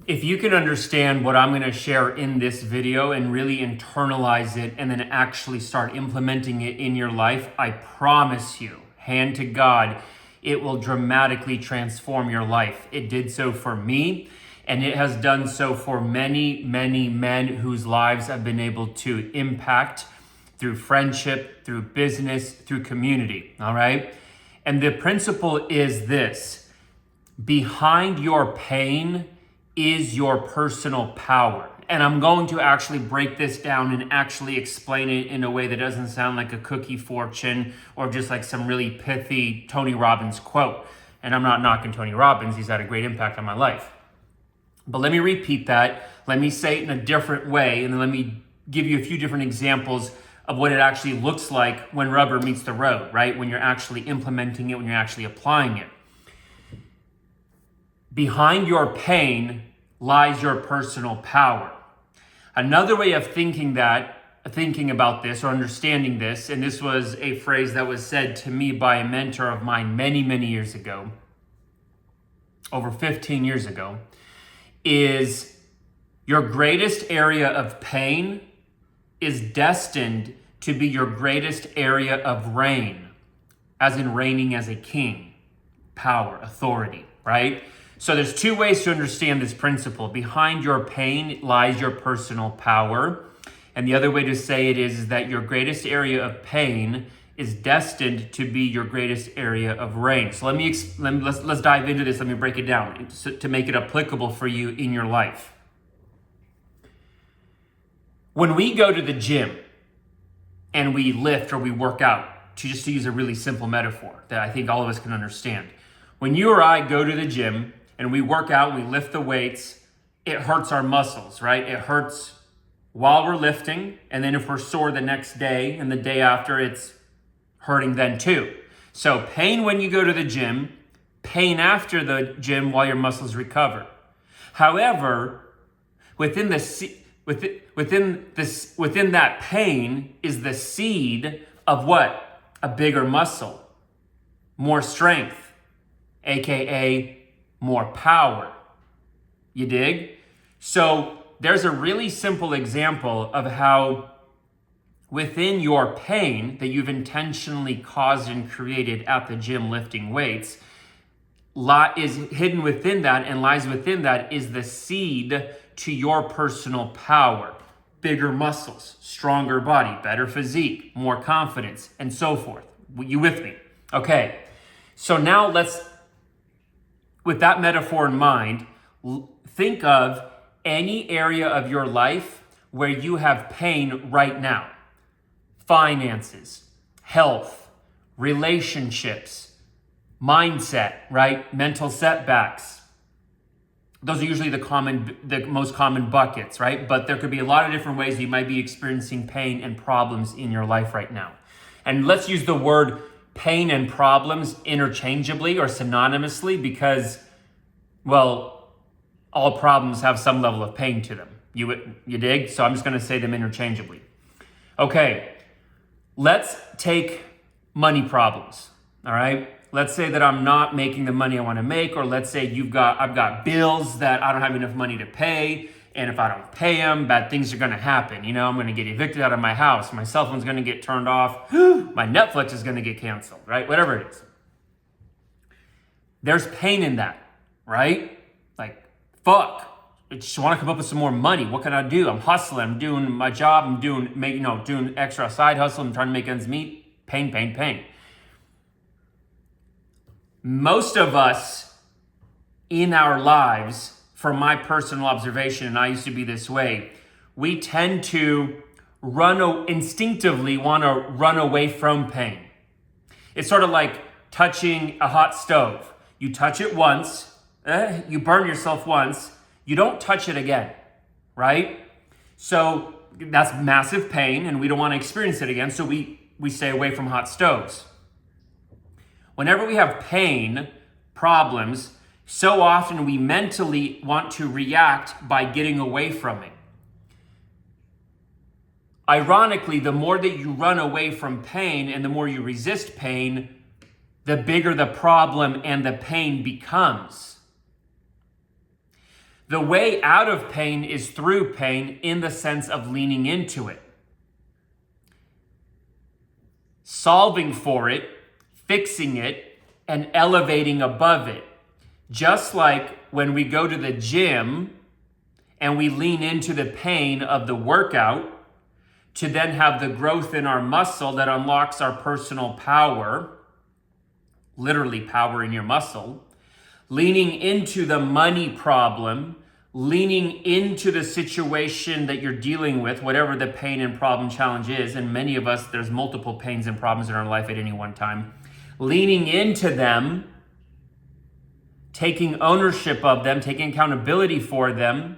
If you can understand what I'm going to share in this video and really internalize it and then actually start implementing it in your life, I promise you, hand to God, it will dramatically transform your life. It did so for me, and it has done so for many, many men whose lives have been able to impact through friendship, through business, through community, all right? And the principle is this: behind your pain is your personal power. And I'm going to actually break this down and actually explain it in a way that doesn't sound like a cookie fortune or just like some really pithy Tony Robbins quote. And I'm not knocking Tony Robbins, he's had a great impact on my life. But let me repeat that, let me say it in a different way, and then let me give you a few different examples of what it actually looks like when rubber meets the road, right? When you're actually implementing it, when you're actually applying it. Behind your pain lies your personal power. Another way of thinking about this or understanding this, and this was a phrase that was said to me by a mentor of mine many, many years ago, over 15 years ago, is your greatest area of pain is destined to be your greatest area of reign, as in reigning as a king, power, authority, right? So there's two ways to understand this principle. Behind your pain lies your personal power. And the other way to say it is that your greatest area of pain is destined to be your greatest area of reign. So let's dive into this. Let me break it down to make it applicable for you in your life. When we go to the gym and we lift or we work out, to use a really simple metaphor that I think all of us can understand. When you or I go to the gym and we work out, we lift the weights, it hurts our muscles, right? It hurts while we're lifting, and then if we're sore the next day and the day after, it's hurting then too. So pain when you go to the gym, pain after the gym while your muscles recover. However, within that pain is the seed of what? A bigger muscle, more strength, aka more power. You dig? So there's a really simple example of how within your pain that you've intentionally caused and created at the gym lifting weights, is hidden within that and lies within that is the seed to your personal power. Bigger muscles, stronger body, better physique, more confidence, and so forth. You with me? Okay. So now with that metaphor in mind, think of any area of your life where you have pain right now. Finances, health, relationships, mindset, right? Mental setbacks. Those are usually the most common buckets, right? But there could be a lot of different ways you might be experiencing pain and problems in your life right now. And let's use the word pain and problems interchangeably or synonymously because, well, all problems have some level of pain to them. You dig? So I'm just going to say them interchangeably. Okay, let's take money problems, all right? Let's say that I'm not making the money I want to make, or let's say I've got bills that I don't have enough money to pay, and if I don't pay them, bad things are going to happen. You know, I'm going to get evicted out of my house. My cell phone's going to get turned off. My Netflix is going to get canceled, right? Whatever it is. There's pain in that, right? Like, fuck. I just want to come up with some more money. What can I do? I'm hustling. I'm doing my job. I'm doing extra side hustle. I'm trying to make ends meet. Pain, pain, pain. Most of us in our lives, from my personal observation, and I used to be this way, we tend to instinctively want to run away from pain. It's sort of like touching a hot stove. You touch it once, you burn yourself once, you don't touch it again, right? So that's massive pain, and we don't want to experience it again, so we stay away from hot stoves. Whenever we have pain, problems, so often we mentally want to react by getting away from it. Ironically, the more that you run away from pain and the more you resist pain, the bigger the problem and the pain becomes. The way out of pain is through pain in the sense of leaning into it, solving for it, fixing it, and elevating above it. Just like when we go to the gym and we lean into the pain of the workout to then have the growth in our muscle that unlocks our personal power, literally power in your muscle, leaning into the money problem, leaning into the situation that you're dealing with, whatever the pain and problem challenge is, and many of us, there's multiple pains and problems in our life at any one time, leaning into them, taking ownership of them, taking accountability for them,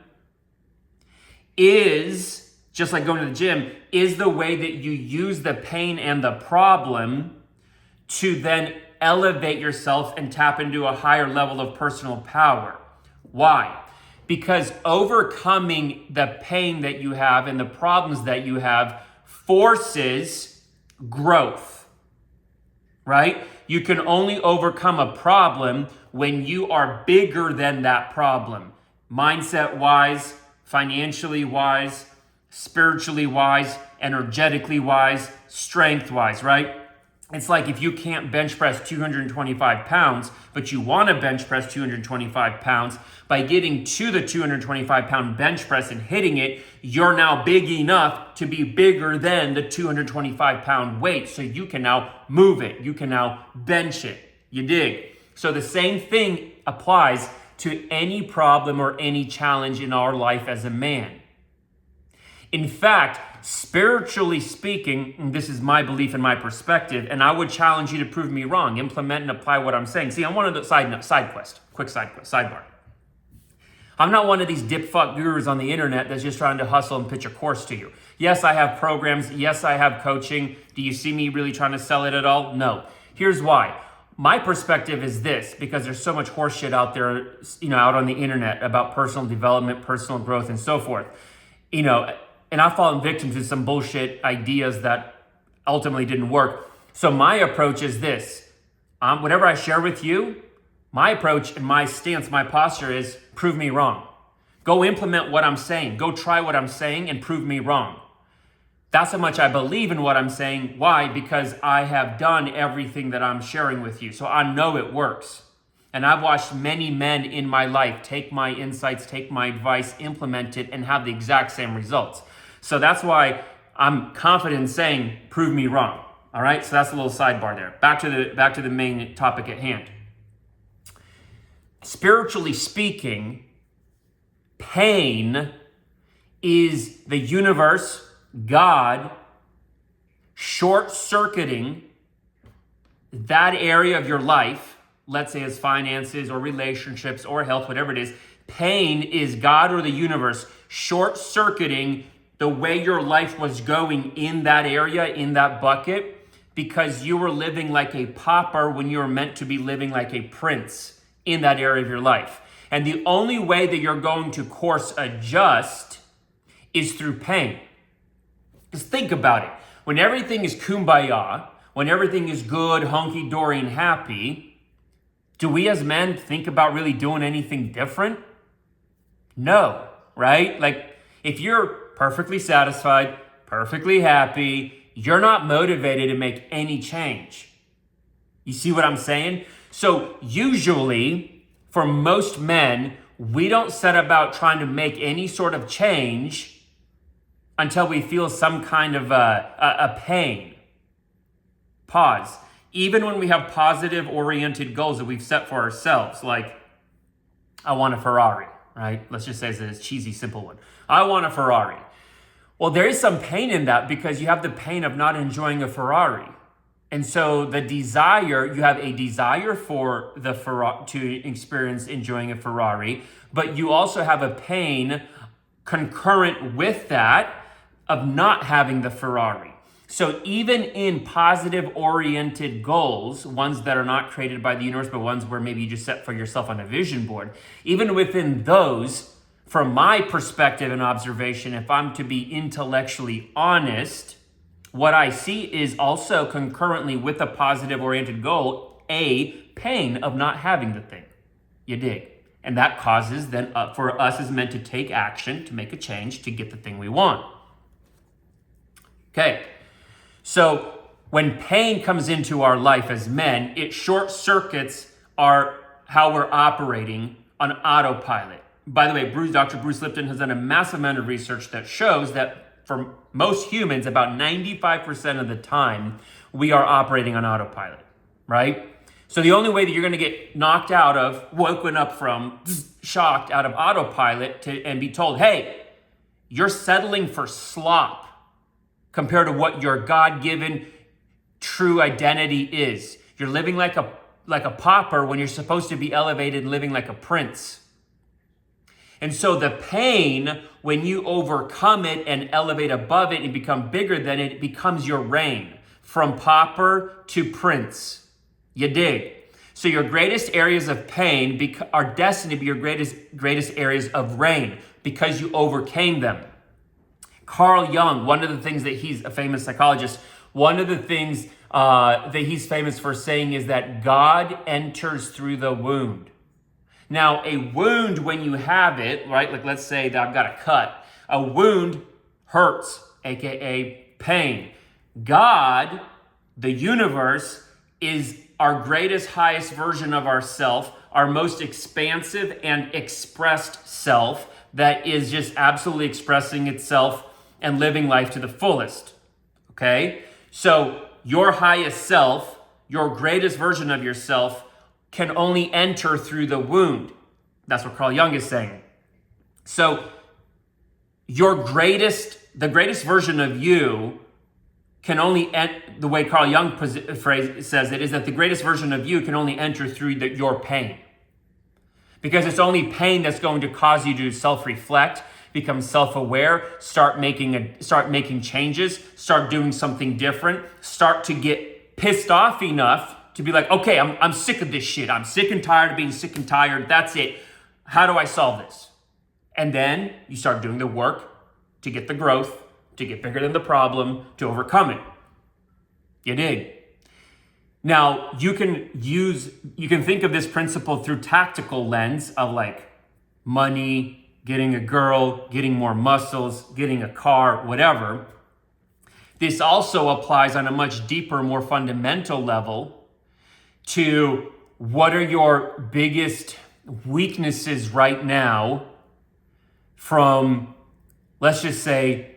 is, just like going to the gym, is the way that you use the pain and the problem to then elevate yourself and tap into a higher level of personal power. Why? Because overcoming the pain that you have and the problems that you have forces growth, right? You can only overcome a problem when you are bigger than that problem. Mindset-wise, financially wise, spiritually wise, energetically wise, strength-wise, right? It's like if you can't bench press 225 pounds, but you want to bench press 225 pounds, by getting to the 225 pound bench press and hitting it, you're now big enough to be bigger than the 225 pound weight. So you can now move it. You can now bench it. You dig? So the same thing applies to any problem or any challenge in our life as a man. In fact, spiritually speaking, and this is my belief and my perspective, and I would challenge you to prove me wrong, implement and apply what I'm saying. See, I'm one of the sidebar. I'm not one of these dip fuck gurus on the internet that's just trying to hustle and pitch a course to you. Yes, I have programs. Yes, I have coaching. Do you see me really trying to sell it at all? No. Here's why. My perspective is this, because there's so much horse shit out there, out on the internet about personal development, personal growth, and so forth. And I've fallen victim to some bullshit ideas that ultimately didn't work. So my approach is this. Whatever I share with you, my approach and my stance, my posture is prove me wrong. Go implement what I'm saying. Go try what I'm saying and prove me wrong. That's how much I believe in what I'm saying. Why? Because I have done everything that I'm sharing with you. So I know it works. And I've watched many men in my life take my insights, take my advice, implement it, and have the exact same results. So that's why I'm confident in saying, prove me wrong. All right, so that's a little sidebar there. Back to the main topic at hand. Spiritually speaking, pain is the universe, God, short-circuiting that area of your life, let's say as finances or relationships or health, whatever it is. Pain is God or the universe short-circuiting the way your life was going in that area, in that bucket, because you were living like a pauper when you were meant to be living like a prince in that area of your life. And the only way that you're going to course adjust is through pain. Just think about it. When everything is kumbaya, when everything is good, hunky-dory, and happy, do we as men think about really doing anything different? No, right? Like, if you're perfectly satisfied, perfectly happy, you're not motivated to make any change. You see what I'm saying? So usually, for most men, we don't set about trying to make any sort of change until we feel some kind of a pain. Pause. Even when we have positive oriented goals that we've set for ourselves, like, I want a Ferrari, right? Let's just say it's a cheesy, simple one. I want a Ferrari. Well, there is some pain in that because you have the pain of not enjoying a Ferrari. And so you have a desire for the Ferrari, to experience enjoying a Ferrari, but you also have a pain concurrent with that of not having the Ferrari. So even in positive oriented goals, ones that are not created by the universe, but ones where maybe you just set for yourself on a vision board, even within those, from my perspective and observation, if I'm to be intellectually honest, what I see is also concurrently with a positive oriented goal, a pain of not having the thing. You dig? And that causes then for us as men to take action, to make a change, to get the thing we want. Okay, so when pain comes into our life as men, it short circuits how we're operating on autopilot. By the way, Dr. Bruce Lipton has done a massive amount of research that shows that for most humans, about 95% of the time, we are operating on autopilot, right? So the only way that you're going to get knocked out of, woken up from, shocked out of autopilot and be told, hey, you're settling for slop compared to what your God-given true identity is. You're living like a pauper when you're supposed to be elevated and living like a prince. And so the pain, when you overcome it and elevate above it and become bigger than it, becomes your reign. From pauper to prince. You dig? So your greatest areas of pain are destined to be your greatest areas of reign because you overcame them. Carl Jung, one of the things that he's a famous psychologist, one of the things that he's famous for saying is that God enters through the wound. Now, a wound, when you have it, right, like let's say that I've got a cut, a wound hurts, aka pain. God, the universe, is our greatest, highest version of ourself, our most expansive and expressed self that is just absolutely expressing itself and living life to the fullest, okay? So your highest self, your greatest version of yourself, can only enter through the wound. That's what Carl Jung is saying. So the greatest version of you can only, the way Carl Jung says it, is that the greatest version of you can only enter through your pain. Because it's only pain that's going to cause you to self-reflect, become self-aware, start making changes, start doing something different, start to get pissed off enough to be like, okay, I'm sick of this shit. I'm sick and tired of being sick and tired. That's it. How do I solve this? And then you start doing the work to get the growth, to get bigger than the problem, to overcome it. You dig? Now, you can think of this principle through tactical lens of like money, getting a girl, getting more muscles, getting a car, whatever. This also applies on a much deeper, more fundamental level to what are your biggest weaknesses right now from, let's just say,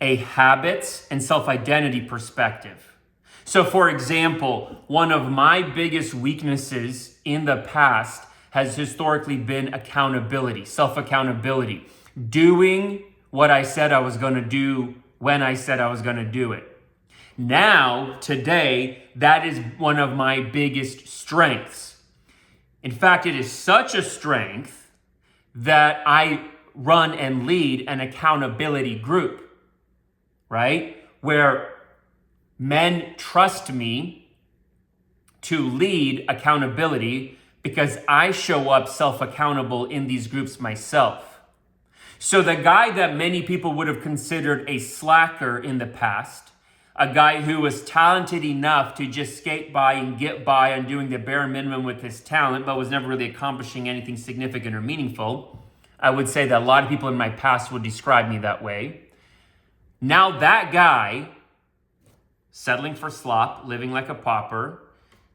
a habits and self-identity perspective. So for example, one of my biggest weaknesses in the past has historically been accountability, self-accountability, doing what I said I was going to do when I said I was going to do it. Now, today, that is one of my biggest strengths. In fact, it is such a strength that I run and lead an accountability group, right? Where men trust me to lead accountability because I show up self-accountable in these groups myself. So the guy that many people would have considered a slacker in the past, a guy who was talented enough to just skate by and get by on doing the bare minimum with his talent, but was never really accomplishing anything significant or meaningful, I would say that a lot of people in my past would describe me that way. Now that guy, settling for slop, living like a pauper,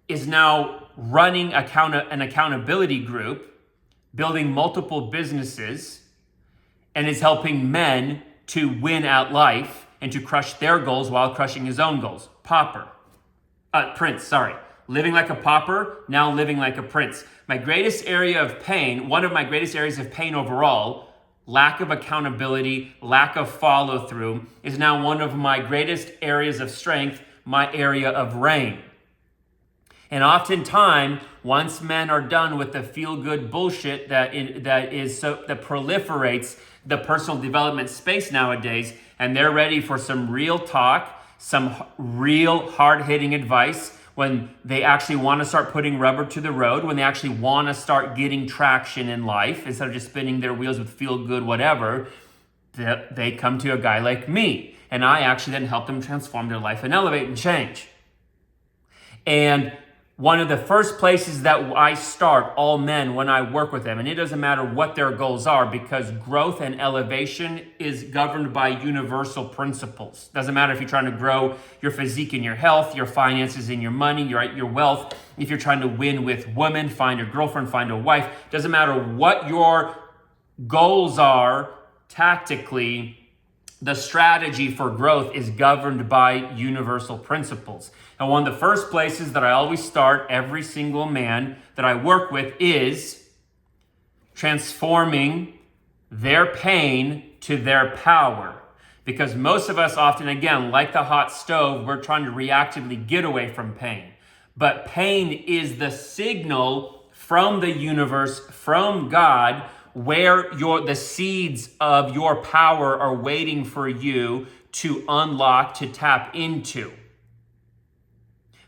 is now running an accountability group, building multiple businesses, and is helping men to win at life and to crush their goals while crushing his own goals. Prince. Living like a pauper, now living like a prince. My greatest area of pain, one of my greatest areas of pain overall, lack of accountability, lack of follow through, is now one of my greatest areas of strength, my area of reign. And oftentimes, once men are done with the feel-good bullshit that proliferates the personal development space nowadays, and they're ready for some real talk, some real hard-hitting advice, when they actually want to start putting rubber to the road, when they actually want to start getting traction in life, instead of just spinning their wheels with feel-good whatever, they come to a guy like me. And I actually then help them transform their life and elevate and change. And one of the first places that I start all men when I work with them, and it doesn't matter what their goals are, because growth and elevation is governed by universal principles. Doesn't matter if you're trying to grow your physique and your health, your finances and your money, your wealth. If you're trying to win with women, find a girlfriend, find a wife. Doesn't matter what your goals are tactically, the strategy for growth is governed by universal principles. And one of the first places that I always start every single man that I work with is transforming their pain to their power. Because most of us often, again, like the hot stove, we're trying to reactively get away from pain. But pain is the signal from the universe, from God, where the seeds of your power are waiting for you to unlock, to tap into.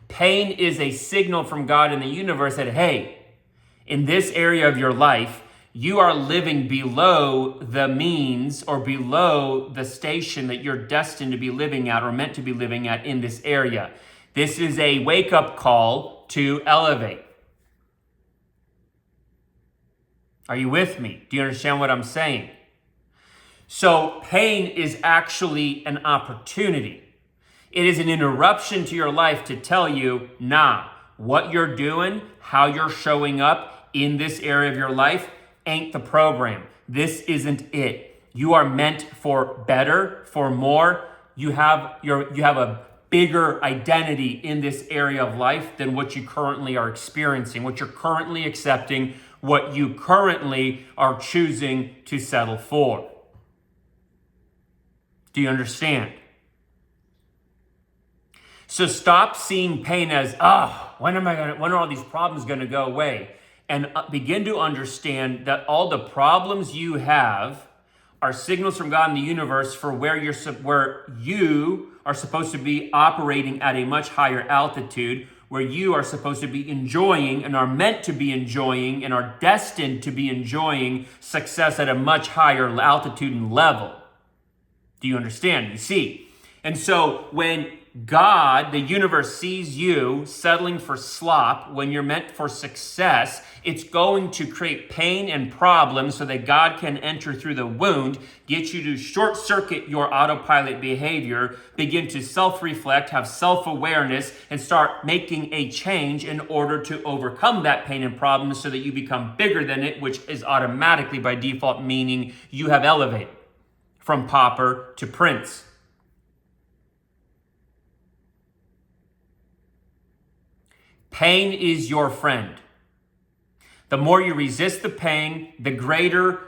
Pain is a signal from God in the universe that, hey, in this area of your life, you are living below the means or below the station that you're destined to be living at or meant to be living at in this area. This is a wake-up call to elevate. Are you with me? Do you understand what I'm saying? So pain is actually an opportunity. It is an interruption to your life to tell you, nah, what you're doing, how you're showing up in this area of your life ain't the program. This isn't it. You are meant for better, for more. You have a bigger identity in this area of life than what you currently are experiencing, what you're currently accepting, what you currently are choosing to settle for. Do you understand? So stop seeing pain as, when are all these problems going to go away? And begin to understand that all the problems you have are signals from God in the universe for where you are supposed to be operating at a much higher altitude, where you are supposed to be enjoying and are meant to be enjoying and are destined to be enjoying success at a much higher altitude and level. Do you understand? You see? And so when God, the universe, sees you settling for slop when you're meant for success, it's going to create pain and problems so that God can enter through the wound, get you to short circuit your autopilot behavior, begin to self-reflect, have self-awareness, and start making a change in order to overcome that pain and problem so that you become bigger than it, which is automatically by default meaning you have elevated from pauper to prince. Pain is your friend. The more you resist the pain, the greater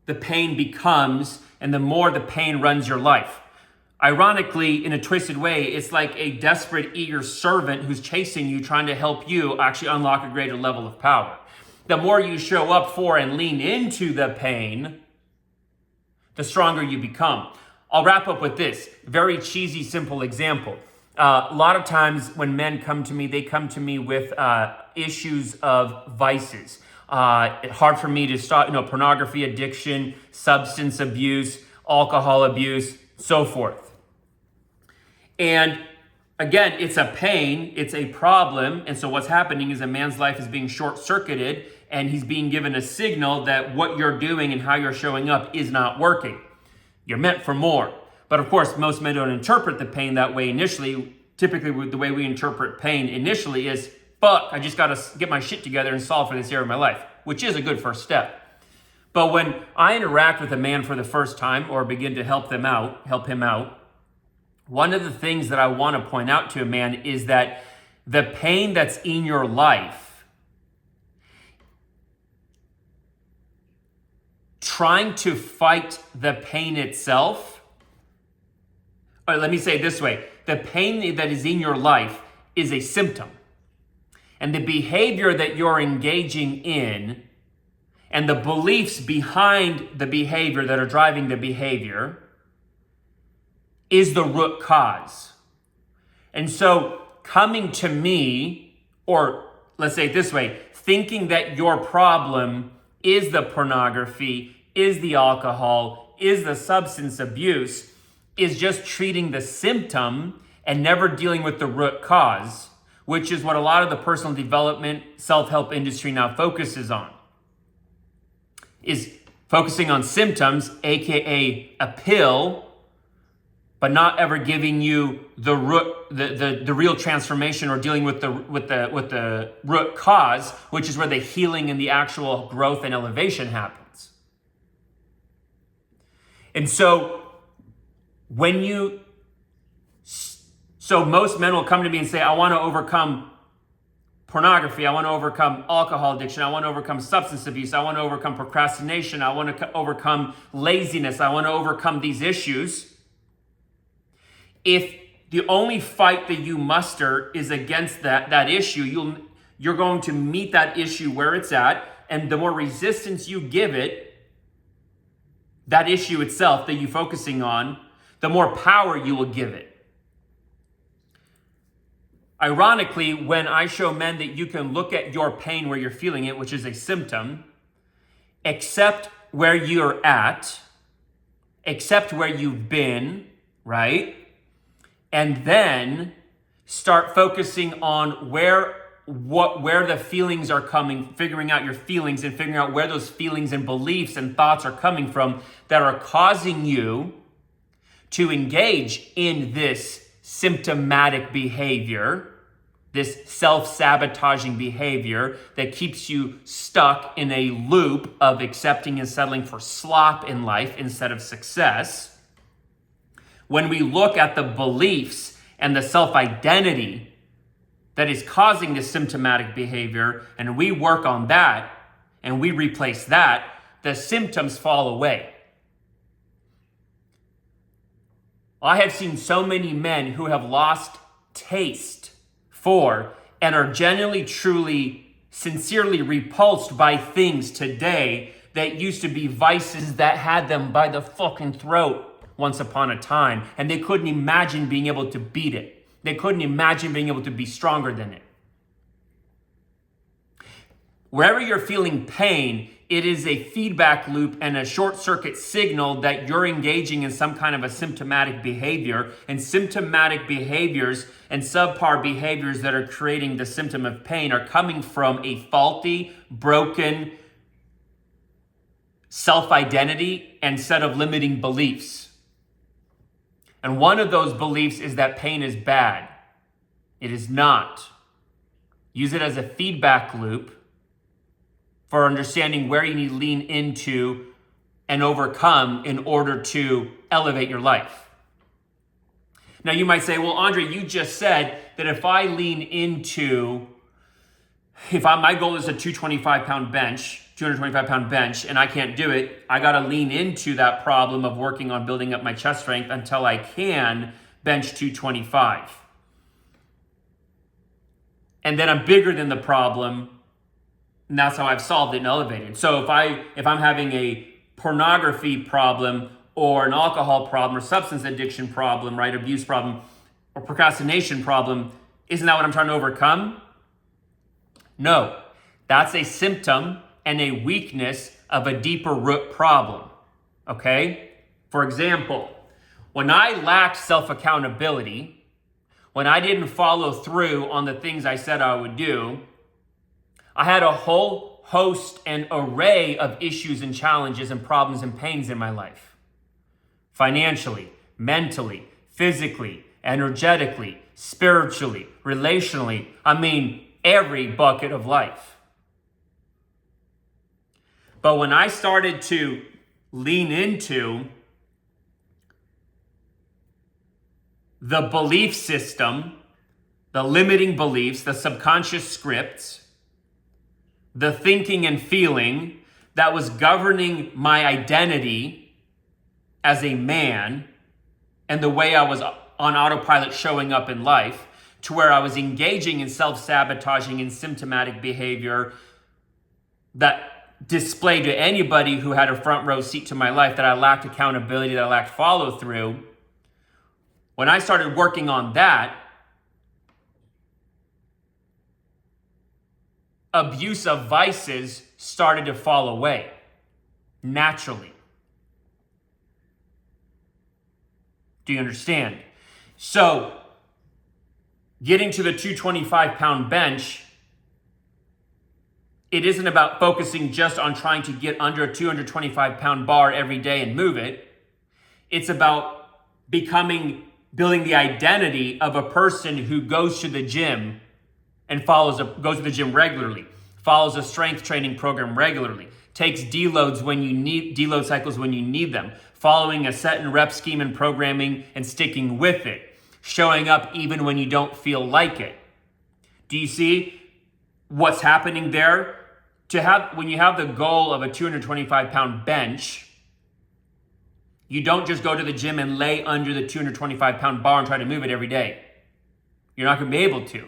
the pain becomes, and the more the pain runs your life. Ironically, in a twisted way, it's like a desperate, eager servant who's chasing you, trying to help you actually unlock a greater level of power. The more you show up for and lean into the pain, the stronger you become. I'll wrap up with this very cheesy, simple example. A lot of times when men come to me, they come to me with issues of vices. Hard for me to stop, pornography addiction, substance abuse, alcohol abuse, so forth. And again, it's a pain, it's a problem. And so what's happening is a man's life is being short-circuited and he's being given a signal that what you're doing and how you're showing up is not working. You're meant for more. But of course, most men don't interpret the pain that way initially. Typically, the way we interpret pain initially is, fuck, I just got to get my shit together and solve for this area of my life, which is a good first step. But when I interact with a man for the first time or begin to help him out, one of the things that I want to point out to a man is that the pain that's in your life, trying to fight the pain itself, or let me say it this way, the pain that is in your life is a symptom. And the behavior that you're engaging in and the beliefs behind the behavior that are driving the behavior is the root cause. And so coming to me, or let's say it this way, thinking that your problem is the pornography, is the alcohol, is the substance abuse, is just treating the symptom and never dealing with the root cause, which is what a lot of the personal development, self-help industry now focuses on, is focusing on symptoms, aka a pill, but not ever giving you the root, the real transformation, or dealing with the root cause, which is where the healing and the actual growth and elevation happens. And so most men will come to me and say, I want to overcome pornography, I want to overcome alcohol addiction, I want to overcome substance abuse, I want to overcome procrastination, I want to overcome laziness, I want to overcome these issues. If the only fight that you muster is against that issue, you're going to meet that issue where it's at, and the more resistance you give it, that issue itself that you're focusing on, the more power you will give it. Ironically, when I show men that you can look at your pain where you're feeling it, which is a symptom, accept where you're at, accept where you've been, right? And then start focusing on where the feelings are coming, figuring out your feelings and figuring out where those feelings and beliefs and thoughts are coming from that are causing you to engage in this symptomatic behavior, this self-sabotaging behavior that keeps you stuck in a loop of accepting and settling for slop in life instead of success. When we look at the beliefs and the self-identity that is causing this symptomatic behavior, and we work on that, and we replace that, the symptoms fall away. I have seen so many men who have lost taste for and are genuinely, truly, sincerely repulsed by things today that used to be vices that had them by the fucking throat once upon a time, and they couldn't imagine being able to beat it. They couldn't imagine being able to be stronger than it. Wherever you're feeling pain, it is a feedback loop and a short circuit signal that you're engaging in some kind of a symptomatic behavior, and symptomatic behaviors and subpar behaviors that are creating the symptom of pain are coming from a faulty, broken self-identity and set of limiting beliefs. And one of those beliefs is that pain is bad. It is not. Use it as a feedback loop for understanding where you need to lean into and overcome in order to elevate your life. Now you might say, well, Andre, you just said that if I lean into, my goal is a 225 pound bench, and I can't do it, I got to lean into that problem of working on building up my chest strength until I can bench 225. And then I'm bigger than the problem, and that's how I've solved it and elevated. So if I'm having a pornography problem or an alcohol problem or substance addiction problem, right, abuse problem or procrastination problem, isn't that what I'm trying to overcome? No, that's a symptom and a weakness of a deeper root problem, okay? For example, when I lacked self-accountability, when I didn't follow through on the things I said I would do, I had a whole host and array of issues and challenges and problems and pains in my life. Financially, mentally, physically, energetically, spiritually, relationally, every bucket of life. But when I started to lean into the belief system, the limiting beliefs, the subconscious scripts, the thinking and feeling that was governing my identity as a man and the way I was on autopilot showing up in life, to where I was engaging in self-sabotaging and symptomatic behavior that displayed to anybody who had a front row seat to my life that I lacked accountability, that I lacked follow through. When I started working on that, abusive vices started to fall away naturally. Do you understand? So getting to the 225-pound bench, it isn't about focusing just on trying to get under a 225-pound bar every day and move it. It's about building the identity of a person who goes to the gym and goes to the gym regularly, follows a strength training program regularly, takes deload cycles when you need them, following a set and rep scheme and programming and sticking with it, showing up even when you don't feel like it. Do you see what's happening there? When you have the goal of a 225-pound bench, you don't just go to the gym and lay under the 225-pound bar and try to move it every day. You're not going to be able to.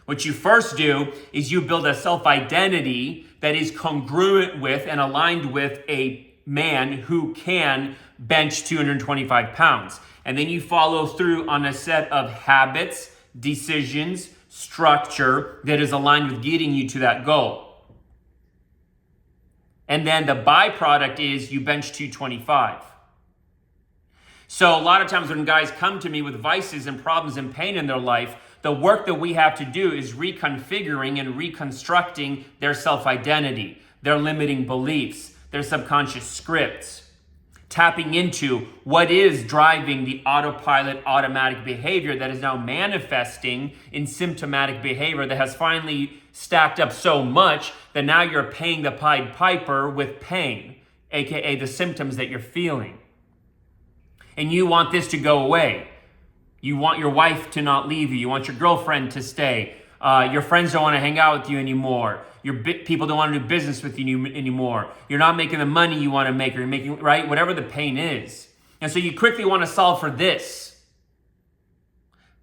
What you first do is you build a self-identity that is congruent with and aligned with a man who can bench 225 pounds. And then you follow through on a set of habits, decisions, structure that is aligned with getting you to that goal. And then the byproduct is you bench 225. So a lot of times when guys come to me with vices and problems and pain in their life, the work that we have to do is reconfiguring and reconstructing their self-identity, their limiting beliefs, their subconscious scripts, tapping into what is driving the autopilot automatic behavior that is now manifesting in symptomatic behavior that has finally stacked up so much that now you're paying the Pied Piper with pain, aka the symptoms that you're feeling. And you want this to go away. You want your wife to not leave you. You want your girlfriend to stay. Your friends don't want to hang out with you anymore. People don't want to do business with you anymore. You're not making the money you want to make, or you're making, right? Whatever the pain is. And so you quickly want to solve for this.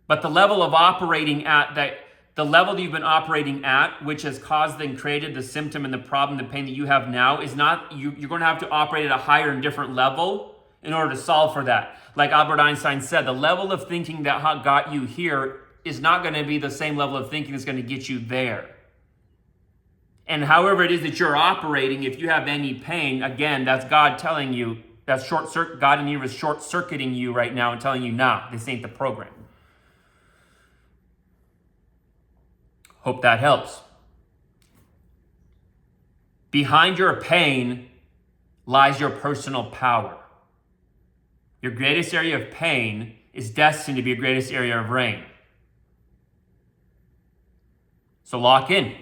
But the level of operating at the level that you've been operating at, which has caused and created the symptom and the problem, the pain that you have now, is not, you're going to have to operate at a higher and different level in order to solve for that. Like Albert Einstein said, the level of thinking that got you here is not going to be the same level of thinking that's going to get you there. And however it is that you're operating, if you have any pain, again, that's God telling you, God in you is short-circuiting you right now and telling you, nah, this ain't the program. Hope that helps. Behind your pain lies your personal power. Your greatest area of pain is destined to be your greatest area of reign. So lock in.